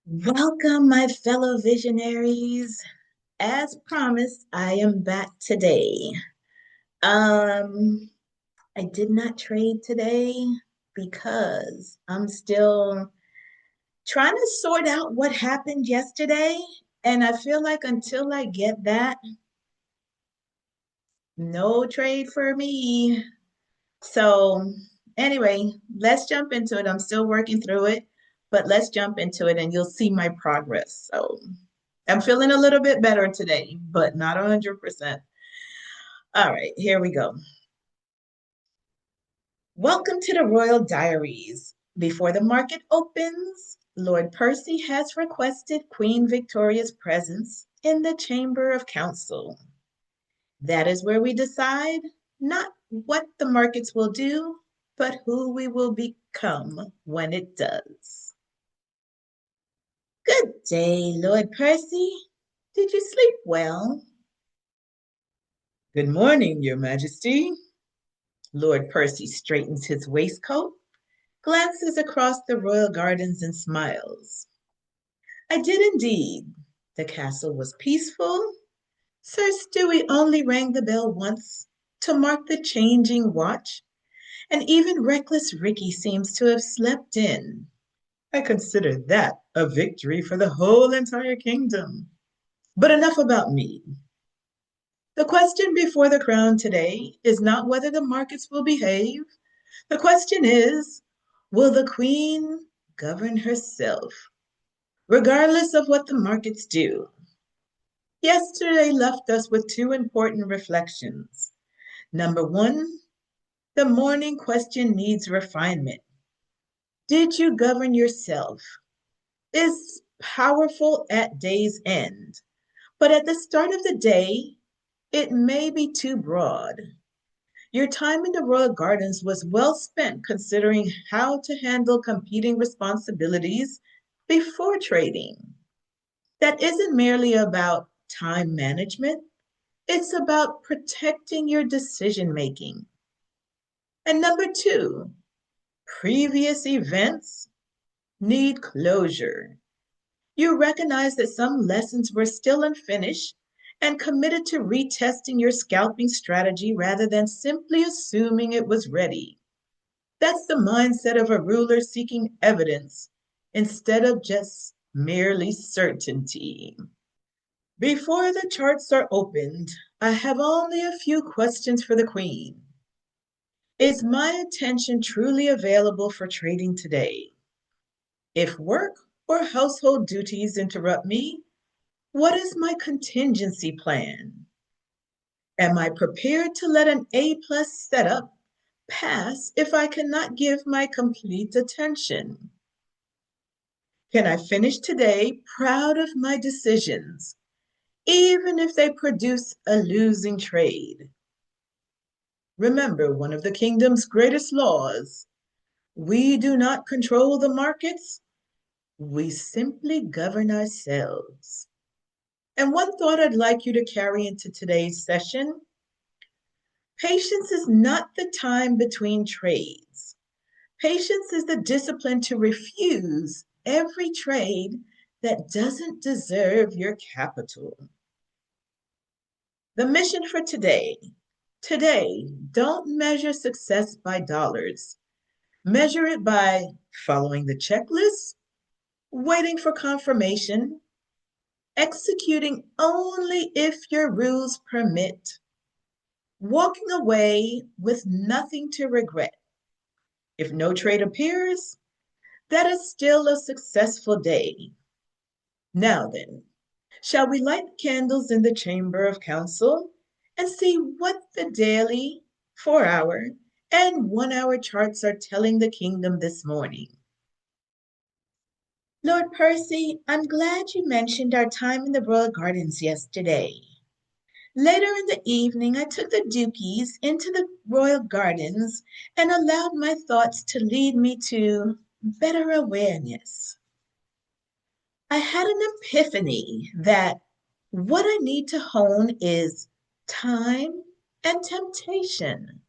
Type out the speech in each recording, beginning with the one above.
Welcome, my fellow visionaries. As promised, I am back today. Um, I did not trade today because I'm still trying to sort out what happened yesterday. And I feel like until I get that, no trade for me. So, anyway, let's jump into it. I'm still working through it, but let's jump into it and you'll see my progress. So, I'm feeling a little bit better today, but not 100%. All right, here we go. Welcome to the Royal Diaries. Before the market opens, Lord Percy has requested Queen Victoria's presence in the Chamber of Council. That is where we decide not what the markets will do, but who we will become when it does. Good day, Lord Percy. Did you sleep well? Good morning, Your Majesty. Lord Percy straightens his waistcoat, glances across the royal gardens, and smiles. I did indeed. The castle was peaceful. Sir Stewie only rang the bell once to mark the changing watch, and even reckless Ricky seems to have slept in. I consider that a victory for the whole entire kingdom. But enough about me. The question before the crown today is not whether the markets will behave. The question is, will the Queen govern herself, regardless of what the markets do? Yesterday left us with two important reflections. Number one, the morning question needs refinement. Did you govern yourself? Is powerful at day's end, but at the start of the day, it may be too broad. Your time in the Royal Gardens was well spent considering how to handle competing responsibilities before trading. That isn't merely about time management, it's about protecting your decision making. And number two, previous events need closure. You recognize that some lessons were still unfinished and committed to retesting your scalping strategy rather than simply assuming it was ready. That's the mindset of a ruler seeking evidence instead of just merely certainty. Before the charts are opened, I have only a few questions for the Queen. Is my attention truly available for trading today? If work or household duties interrupt me, what is my contingency plan? Am I prepared to let an A-plus setup pass if I cannot give my complete attention? Can I finish today proud of my decisions, even if they produce a losing trade? Remember one of the kingdom's greatest laws. We do not control the markets, we simply govern ourselves. And one thought I'd like you to carry into today's session: patience is not the time between trades. Patience is the discipline to refuse every trade that doesn't deserve your capital. The mission for today. Today, don't measure success by dollars. Measure it by following the checklist, waiting for confirmation, executing only if your rules permit, walking away with nothing to regret. If no trade appears, that is still a successful day. Now then, shall we light candles in the chamber of council and see what the daily, 4-hour, and 1-hour charts are telling the kingdom this morning? Lord Percy, I'm glad you mentioned our time in the Royal Gardens yesterday. Later in the evening, I took the Dukies into the Royal Gardens and allowed my thoughts to lead me to better awareness. I had an epiphany that what I need to hone is time and temptation.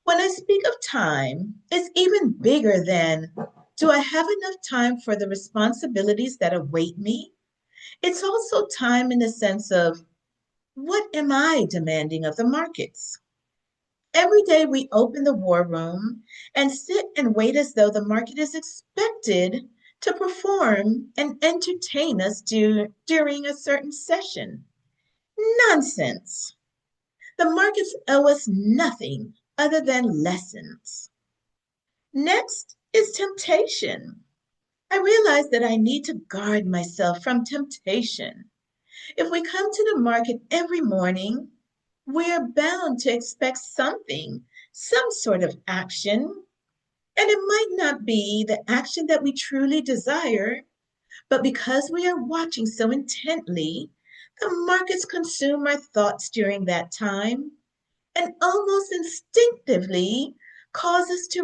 When I speak of time, it's even bigger than Do I have enough time for the responsibilities that await me? It's also time in the sense of what am I demanding of the markets? Every day we open the war room and sit and wait as though the market is expected to perform and entertain us during a certain session. Nonsense. The markets owe us nothing other than lessons. Next is temptation. I realize that I need to guard myself from temptation. If we come to the market every morning, we're bound to expect something, some sort of action, and it might not be the action that we truly desire, but because we are watching so intently, the markets consume our thoughts during that time and almost instinctively cause us to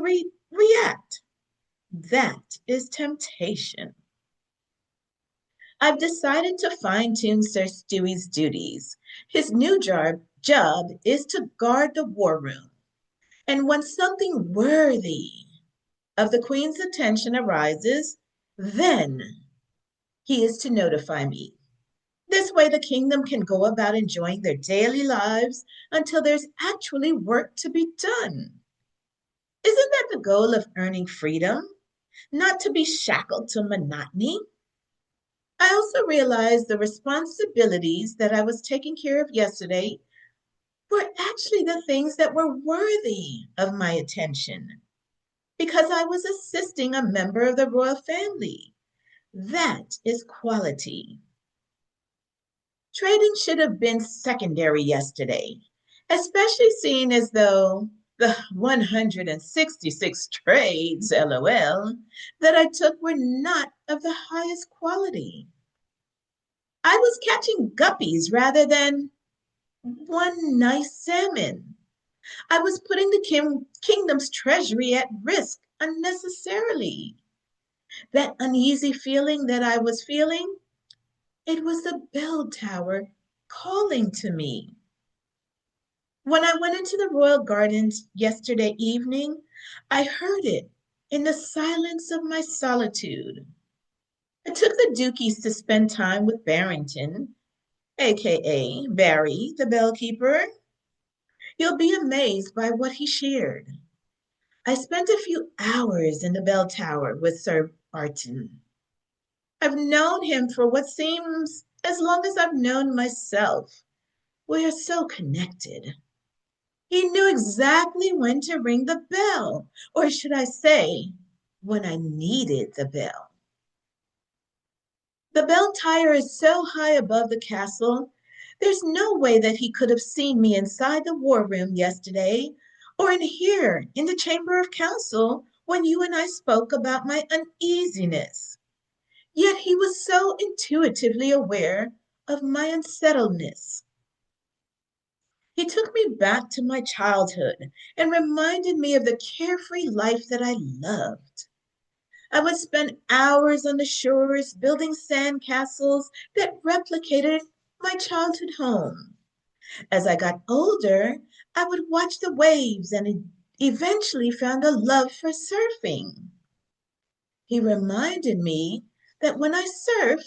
react. That is temptation. I've decided to fine tune Sir Stewie's duties. His new job is to guard the war room. And when something worthy of the Queen's attention arises, then he is to notify me. This way, the kingdom can go about enjoying their daily lives until there's actually work to be done. Isn't that the goal of earning freedom? Not to be shackled to monotony? I also realized the responsibilities that I was taking care of yesterday were actually the things that were worthy of my attention because I was assisting a member of the royal family. That is quality. Trading should have been secondary yesterday, especially seeing as though the 166 trades, LOL, that I took were not of the highest quality. I was catching guppies rather than one nice salmon. I was putting the kingdom's treasury at risk unnecessarily. That uneasy feeling that I was feeling, it was the bell tower calling to me. When I went into the royal gardens yesterday evening, I heard it in the silence of my solitude. I took the Dukies to spend time with Barrington, aka Barry, the bellkeeper. You'll be amazed by what he shared. I spent a few hours in the bell tower with Sir Barton. I've known him for what seems as long as I've known myself. We are so connected. He knew exactly when to ring the bell, or should I say, when I needed the bell. The bell tower is so high above the castle, there's no way that he could have seen me inside the war room yesterday or in here in the chamber of council when you and I spoke about my uneasiness. Yet he was so intuitively aware of my unsettledness. He took me back to my childhood and reminded me of the carefree life that I loved. I would spend hours on the shores building sand castles that replicated my childhood home. As I got older, I would watch the waves and eventually found a love for surfing. He reminded me that when I surf,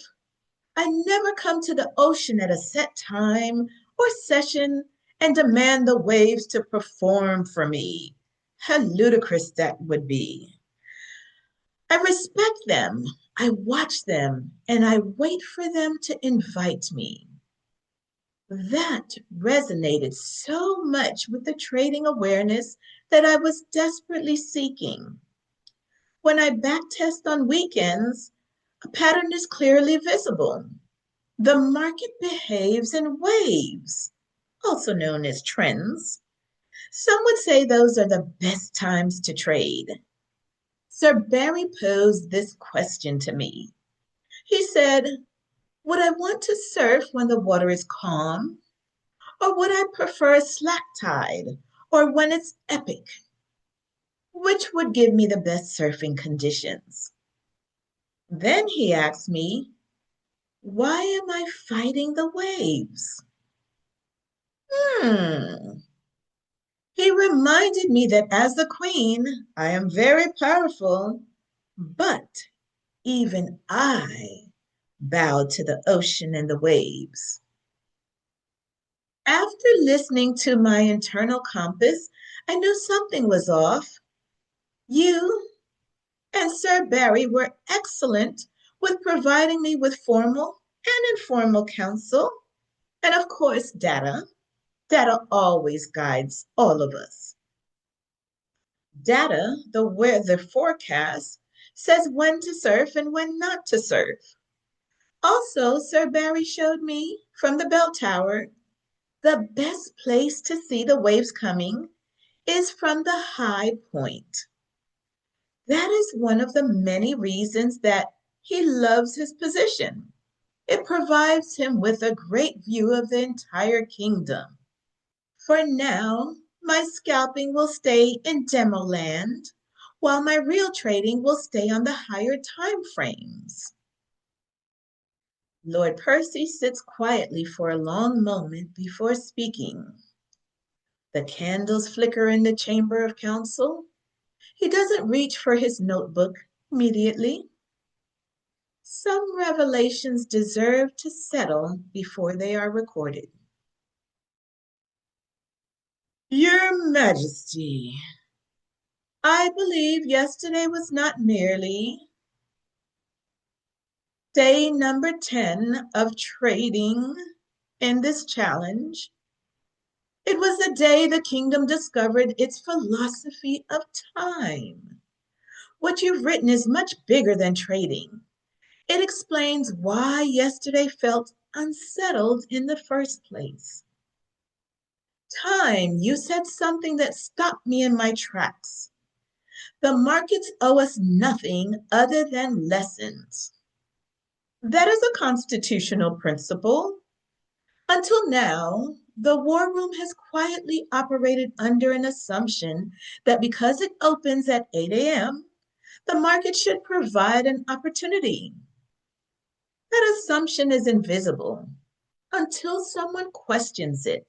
I never come to the ocean at a set time or session and demand the waves to perform for me. How ludicrous that would be. I respect them, I watch them, and I wait for them to invite me. That resonated so much with the trading awareness that I was desperately seeking. When I backtest on weekends, a pattern is clearly visible. The market behaves in waves, also known as trends. Some would say those are the best times to trade. Sir Barry posed this question to me. He said, would I want to surf when the water is calm? Or would I prefer a slack tide or when it's epic? Which would give me the best surfing conditions? Then he asked me, why am I fighting the waves? Hmm. He reminded me that as the queen, I am very powerful, But even I bowed to the ocean and the waves. After listening to my internal compass, I knew something was off. You and Sir Barry were excellent with providing me with formal and informal counsel, and of course, data. Data always guides all of us. Data, the weather forecast, says when to surf and when not to surf. Also, Sir Barry showed me from the bell tower the best place to see the waves coming is from the high point. That is one of the many reasons that he loves his position. It provides him with a great view of the entire kingdom. For now, my scalping will stay in demo land, while my real trading will stay on the higher time frames. Lord Percy sits quietly for a long moment before speaking. The candles flicker in the chamber of council. He doesn't reach for his notebook immediately. Some revelations deserve to settle before they are recorded. Your Majesty, I believe yesterday was not merely day number 10 of trading in this challenge. It was the day the kingdom discovered its philosophy of time. What you've written is much bigger than trading. It explains why yesterday felt unsettled in the first place. Time, you said something that stopped me in my tracks. The markets owe us nothing other than lessons. That is a constitutional principle. Until now, the war room has quietly operated under an assumption that because it opens at 8 a.m., the market should provide an opportunity. That assumption is invisible until someone questions it.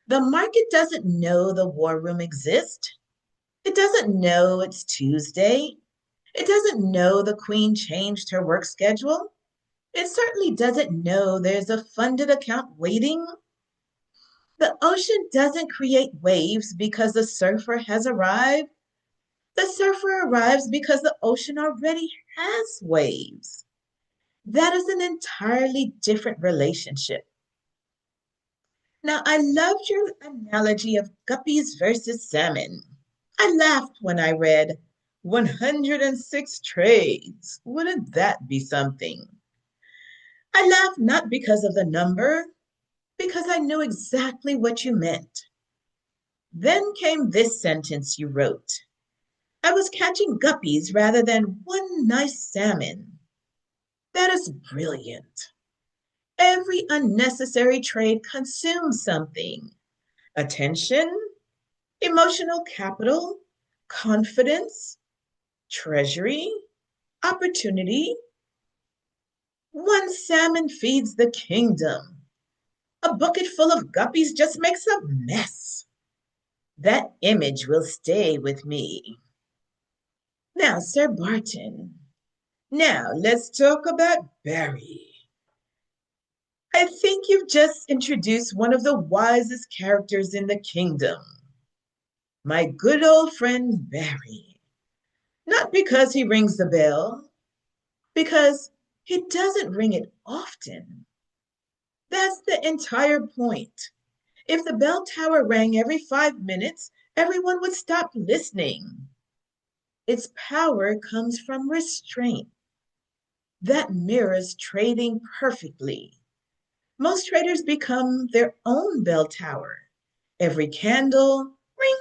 The market doesn't know the war room exists. It doesn't know it's Tuesday. It doesn't know the Queen changed her work schedule. It certainly doesn't know there's a funded account waiting. The ocean doesn't create waves because the surfer has arrived. The surfer arrives because the ocean already has waves. That is an entirely different relationship. Now, I loved your analogy of guppies versus salmon. I laughed when I read 106 trades. Wouldn't that be something? I laughed not because of the number, because I knew exactly what you meant. Then came this sentence you wrote. I was catching guppies rather than one nice salmon. That is brilliant. Every unnecessary trade consumes something. Attention, emotional capital, confidence, treasury, opportunity. One salmon feeds the kingdom. A bucket full of guppies just makes a mess. That image will stay with me. Now, Sir Barton. Now, let's talk about Barry. I think you've just introduced one of the wisest characters in the kingdom. My good old friend Barry. Not because he rings the bell, because he doesn't ring it often. That's the entire point. If the bell tower rang every 5 minutes, everyone would stop listening. Its power comes from restraint. That mirrors trading perfectly. Most traders become their own bell tower. Every candle, ring.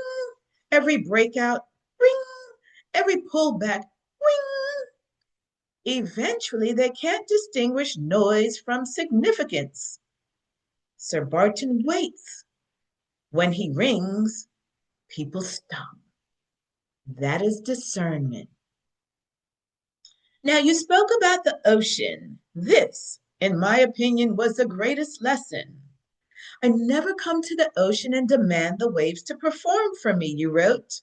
Every breakout, ring. Every pullback, ring. Eventually, they can't distinguish noise from significance. Sir Barton waits. When he rings, people stop. That is discernment. Now, you spoke about the ocean. This, in my opinion, was the greatest lesson. I never come to the ocean and demand the waves to perform for me, you wrote.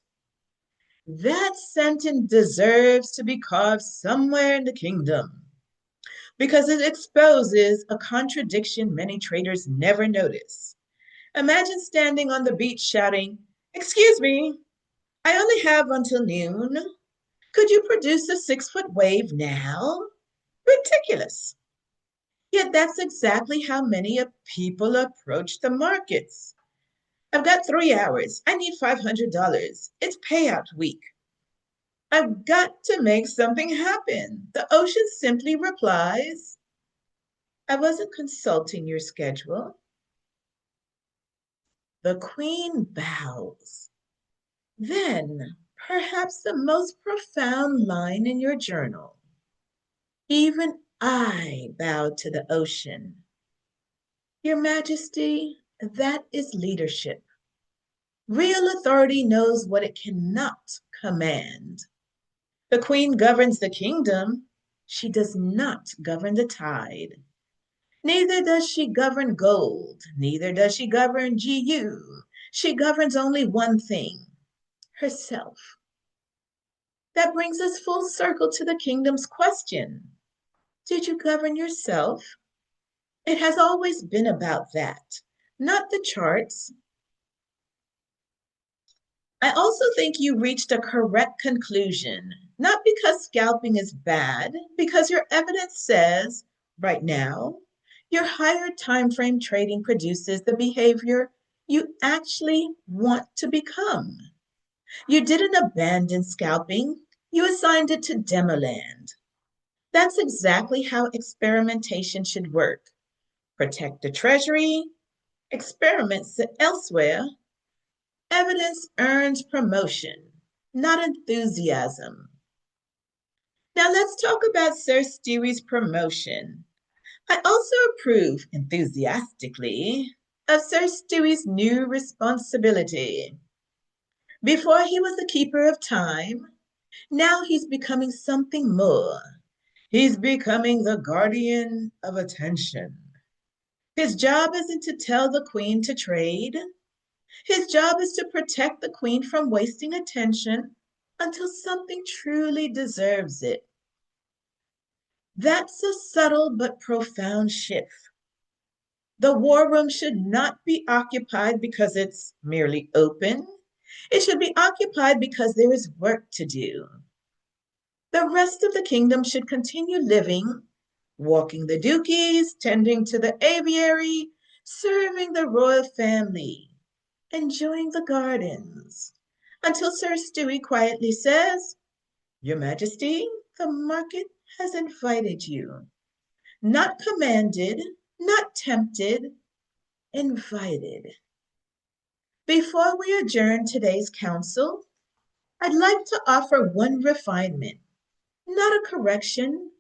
That sentence deserves to be carved somewhere in the kingdom because it exposes a contradiction many traders never notice. Imagine standing on the beach shouting, "Excuse me, I only have until noon. Could you produce a 6-foot wave now?" Ridiculous. Yet that's exactly how many people approach the markets. "I've got 3 hours. I need $500. It's payout week. I've got to make something happen." The ocean simply replies, "I wasn't consulting your schedule." The queen bows. Then, perhaps the most profound line in your journal. "Even I bowed to the ocean. Your Majesty, that is leadership. Real authority knows what it cannot command. The queen governs the kingdom. She does not govern the tide. Neither does she govern gold. Neither does she govern GU. She governs only one thing, herself. That brings us full circle to the kingdom's question. Did you govern yourself? It has always been about that, not the charts. I also think you reached a correct conclusion, not because scalping is bad, because your evidence says, right now, your higher time frame trading produces the behavior you actually want to become. You didn't abandon scalping, you assigned it to Demoland. That's exactly how experimentation should work. Protect the treasury, experiments elsewhere. Evidence earns promotion, not enthusiasm. Now let's talk about Sir Stewie's promotion. I also approve enthusiastically of Sir Stewie's new responsibility. Before he was the keeper of time, now he's becoming something more. He's becoming the guardian of attention. His job isn't to tell the queen to trade. His job is to protect the queen from wasting attention until something truly deserves it. That's a subtle but profound shift. The war room should not be occupied because it's merely open. It should be occupied because there is work to do. The rest of the kingdom should continue living, walking the dukies, tending to the aviary, serving the royal family, enjoying the gardens, until Sir Stewie quietly says, "Your Majesty, the market has invited you." Not commanded, not tempted, invited. Before we adjourn today's council, I'd like to offer one refinement, not a correction,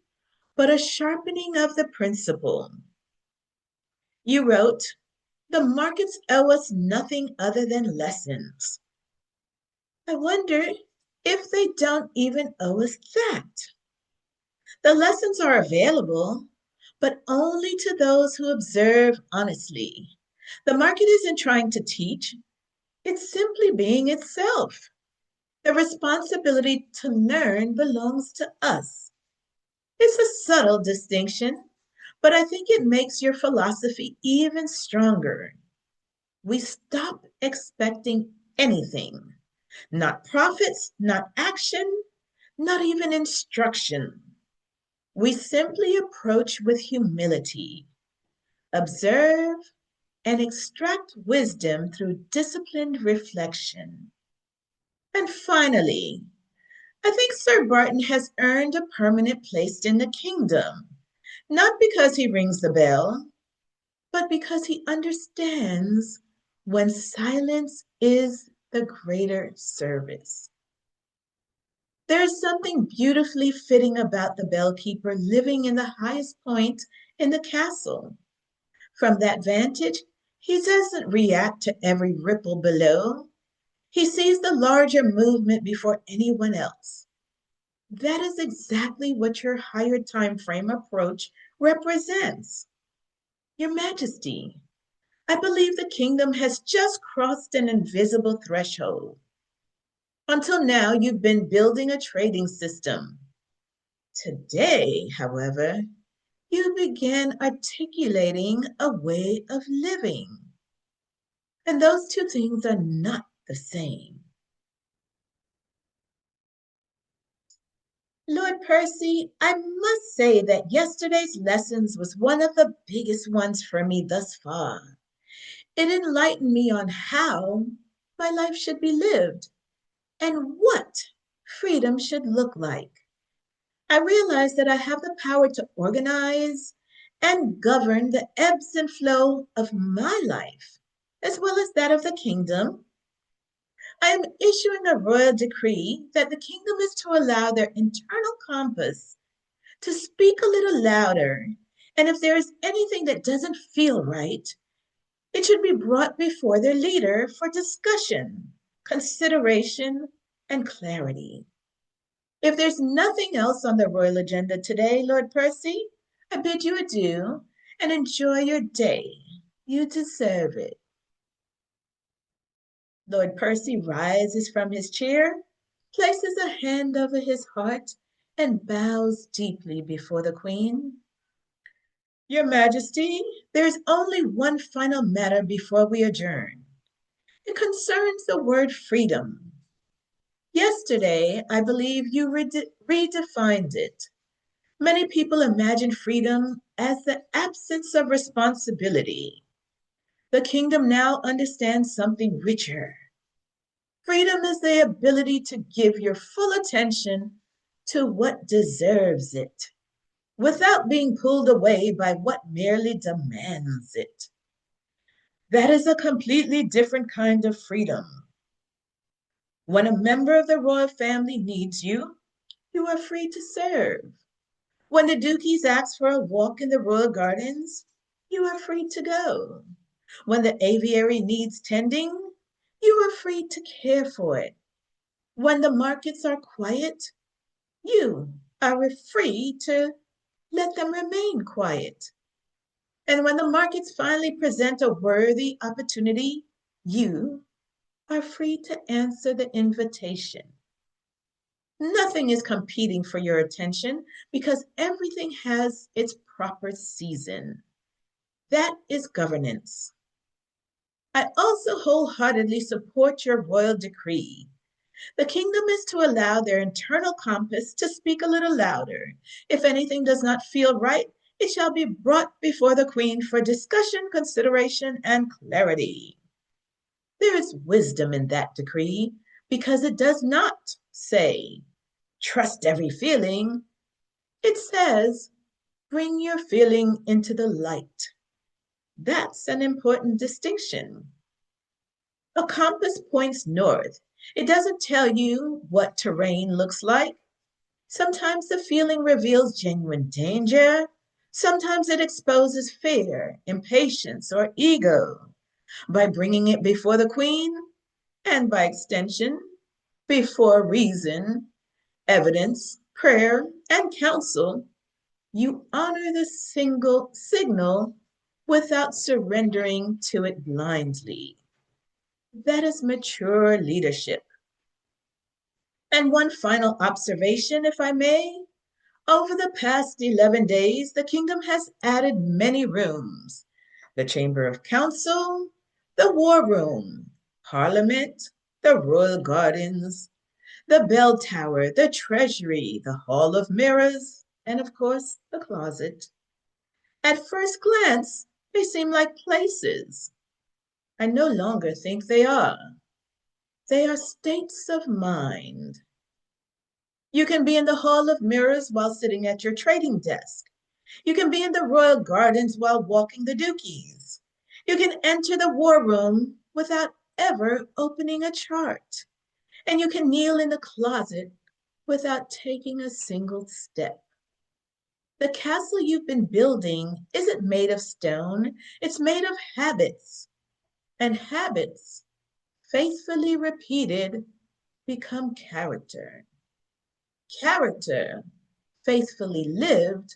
but a sharpening of the principle. You wrote, "The markets owe us nothing other than lessons." I wonder if they don't even owe us that. The lessons are available, but only to those who observe honestly. The market isn't trying to teach, it's simply being itself. The responsibility to learn belongs to us. It's a subtle distinction, but I think it makes your philosophy even stronger. We stop expecting anything, not profits, not action, not even instruction. We simply approach with humility, observe, and extract wisdom through disciplined reflection. And finally, I think Sir Barton has earned a permanent place in the kingdom, not because he rings the bell, but because he understands when silence is the greater service. There is something beautifully fitting about the bellkeeper living in the highest point in the castle. From that vantage, he doesn't react to every ripple below. He sees the larger movement before anyone else. That is exactly what your higher time frame approach represents. Your Majesty, I believe the kingdom has just crossed an invisible threshold. Until now, you've been building a trading system. Today, however, you began articulating a way of living. And those two things are not the same. Lord Percy, I must say that yesterday's lessons was one of the biggest ones for me thus far. It enlightened me on how my life should be lived and what freedom should look like. I realized that I have the power to organize and govern the ebbs and flow of my life, as well as that of the kingdom. I am issuing a royal decree that the kingdom is to allow their internal compass to speak a little louder, and if there is anything that doesn't feel right, it should be brought before their leader for discussion, consideration, and clarity. If there's nothing else on the royal agenda today, Lord Percy, I bid you adieu and enjoy your day. You deserve it. Lord Percy rises from his chair, places a hand over his heart, and bows deeply before the Queen. Your Majesty, there is only one final matter before we adjourn. It concerns the word freedom. Yesterday, I believe you redefined it. Many people imagine freedom as the absence of responsibility. The kingdom now understands something richer. Freedom is the ability to give your full attention to what deserves it, without being pulled away by what merely demands it. That is a completely different kind of freedom. When a member of the royal family needs you, you are free to serve. When the Dukies ask for a walk in the royal gardens, you are free to go. When the aviary needs tending, you are free to care for it. When the markets are quiet, you are free to let them remain quiet. And when the markets finally present a worthy opportunity, you are free to answer the invitation. Nothing is competing for your attention because everything has its proper season. That is governance. I also wholeheartedly support your royal decree. The kingdom is to allow their internal compass to speak a little louder. If anything does not feel right, it shall be brought before the Queen for discussion, consideration, and clarity. There is wisdom in that decree because it does not say, trust every feeling. It says, bring your feeling into the light. That's an important distinction. A compass points north. It doesn't tell you what terrain looks like. Sometimes the feeling reveals genuine danger. Sometimes it exposes fear, impatience, or ego. By bringing it before the Queen, and by extension, before reason, evidence, prayer, and counsel, you honor the single signal without surrendering to it blindly. That is mature leadership. And one final observation, if I may. Over the past 11 days, the kingdom has added many rooms. The Chamber of Council, the War Room, Parliament, the Royal Gardens, the Bell Tower, the Treasury, the Hall of Mirrors, and of course, the closet. At first glance, they seem like places. I no longer think they are. They are states of mind. You can be in the Hall of Mirrors while sitting at your trading desk. You can be in the Royal Gardens while walking the Dukies. You can enter the War Room without ever opening a chart. And you can kneel in the closet without taking a single step. The castle you've been building isn't made of stone, it's made of habits. And habits, faithfully repeated, become character. Character, faithfully lived,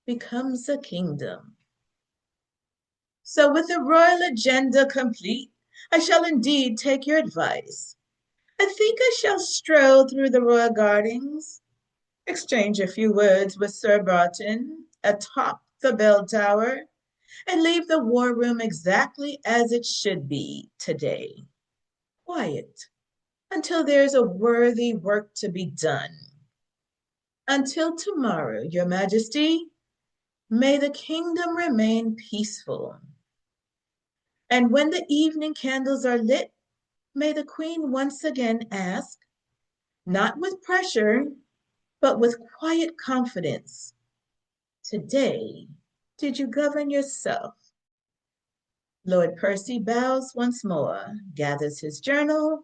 becomes a kingdom. So, with the royal agenda complete, I shall indeed take your advice. I think I shall stroll through the royal gardens, exchange a few words with Sir Barton atop the bell tower, and leave the war room exactly as it should be today. Quiet until there's a worthy work to be done. Until tomorrow, Your Majesty, may the kingdom remain peaceful. And when the evening candles are lit, may the Queen once again ask, not with pressure, but with quiet confidence, today, did you govern yourself? Lord Percy bows once more, gathers his journal,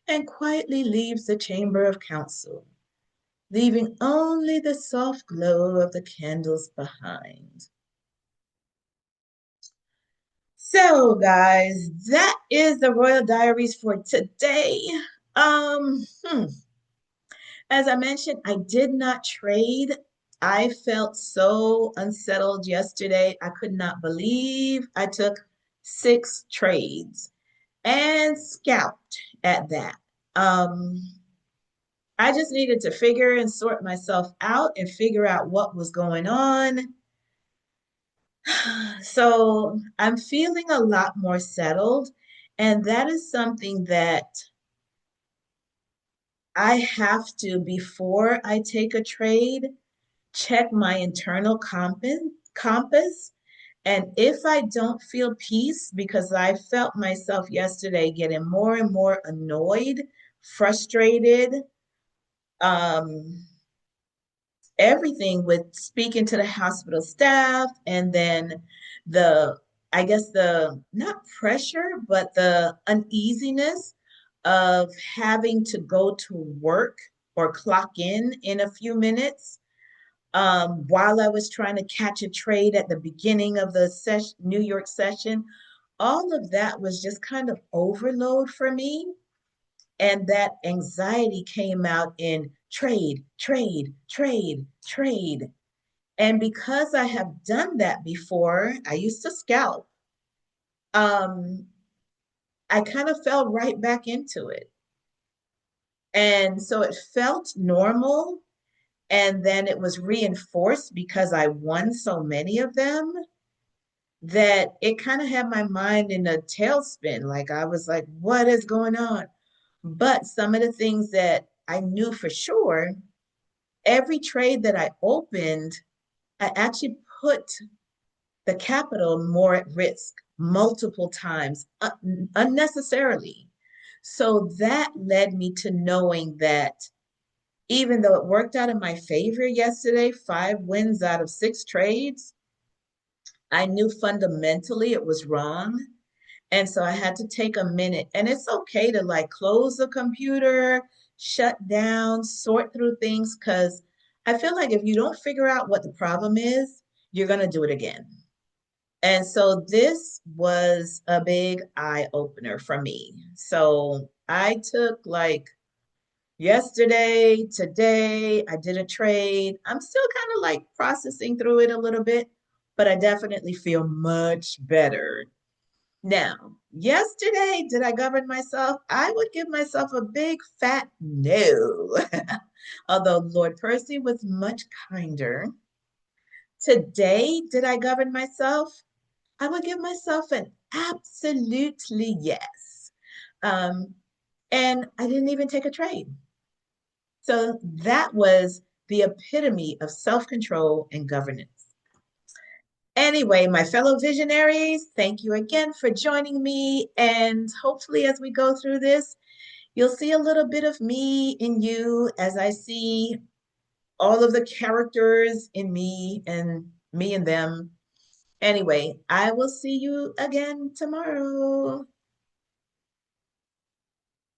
and quietly leaves the chamber of council, leaving only the soft glow of the candles behind. So, guys, that is the Royal Diaries for today. Um, hmm. As I mentioned, I did not trade. I felt so unsettled yesterday. I could not believe I took 6 trades and scalped at that. Um, I just needed to figure and sort myself out and figure out what was going on. So I'm feeling a lot more settled. And that is something that I have to, before I take a trade, check my internal compass. And if I don't feel peace, because I felt myself yesterday getting more and more annoyed, frustrated, um, everything with speaking to the hospital staff, and then the, I guess the, not pressure, but the uneasiness of having to go to work or clock in a few minutes, while I was trying to catch a trade at the beginning of the New York session. All of that was just kind of overload for me. And that anxiety came out in trade, trade, trade, trade. And because I have done that before, I used to scalp. Um, I kind of fell right back into it. And so it felt normal. And then it was reinforced because I won so many of them that it kind of had my mind in a tailspin. Like I was like, what is going on? But some of the things that I knew for sure, every trade that I opened, I actually put the capital more at risk multiple times unnecessarily. So that led me to knowing that even though it worked out in my favor yesterday, 5 wins out of 6 trades, I knew fundamentally it was wrong. And so I had to take a minute. And it's okay to like close the computer, shut down, sort through things, because I feel like if you don't figure out what the problem is, you're going to do it again. And so this was a big eye opener for me. So I took like yesterday, today, I did a trade. I'm still kind of like processing through it a little bit, but I definitely feel much better. Now, yesterday, did I govern myself? I would give myself a big fat no. Although Lord Percy was much kinder. Today, did I govern myself? I would give myself an absolutely yes. Um, and I didn't even take a trade. So that was the epitome of self control and governance. Anyway, my fellow visionaries, thank you again for joining me. And hopefully, as we go through this, you'll see a little bit of me in you as I see all of the characters in me and them. Anyway, I will see you again tomorrow.